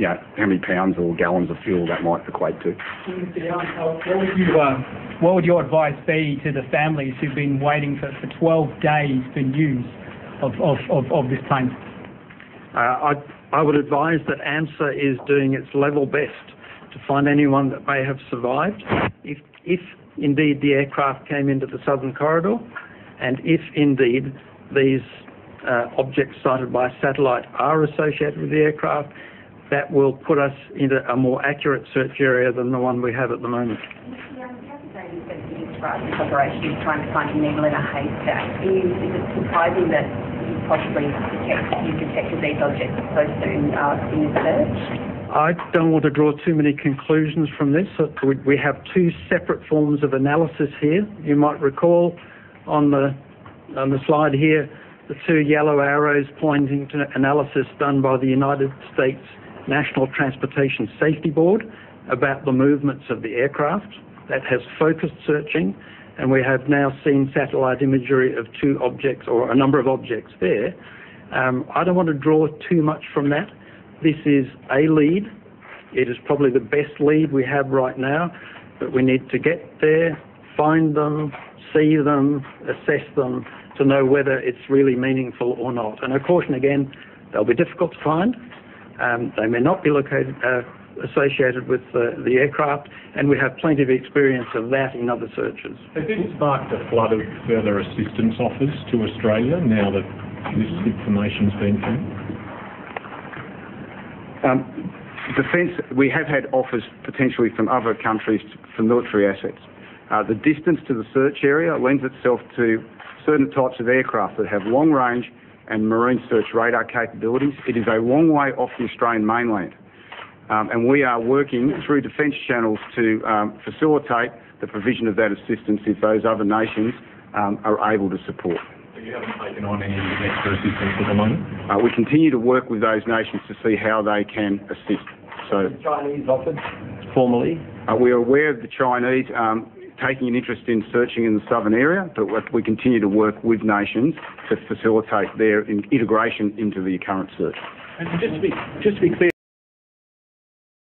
how many pounds or gallons of fuel that might equate to. What would your advice be to the families who've been waiting for 12 days for news of this plane? I would advise that AMSA is doing its level best to find anyone that may have survived, if indeed the aircraft came into the southern corridor, and if indeed these objects sighted by satellite are associated with the aircraft. That will put us into a more accurate search area than the one we have at the moment. This operation is trying to find a needle in a haystack. Is it surprising that you possibly detected these objects so soon in the search? I don't want to draw too many conclusions from this. We have two separate forms of analysis here. You might recall on the slide here the two yellow arrows pointing to analysis done by the United States National Transportation Safety Board about the movements of the aircraft. That has focused searching, and we have now seen satellite imagery of two objects, or a number of objects there. I don't want to draw too much from that. This is a lead. It is probably the best lead we have right now, but we need to get there, find them, see them, assess them, to know whether it's really meaningful or not. And I caution again, they'll be difficult to find. They may not be located, associated with the aircraft, and we have plenty of experience of that in other searches. Has this sparked a flood of further assistance offers to Australia now that this information's been found? Defence, we have had offers potentially from other countries for military assets. The distance to the search area lends itself to certain types of aircraft that have long range and marine search radar capabilities. It is a long way off the Australian mainland, and we are working through defence channels to facilitate the provision of that assistance if those other nations are able to support. So you haven't taken on any extra assistance at the moment? We continue to work with those nations to see how they can assist. So The Chinese offered formally. we are aware of the Chinese taking an interest in searching in the southern area, but we continue to work with nations to facilitate their integration into the current search. And just to be clear,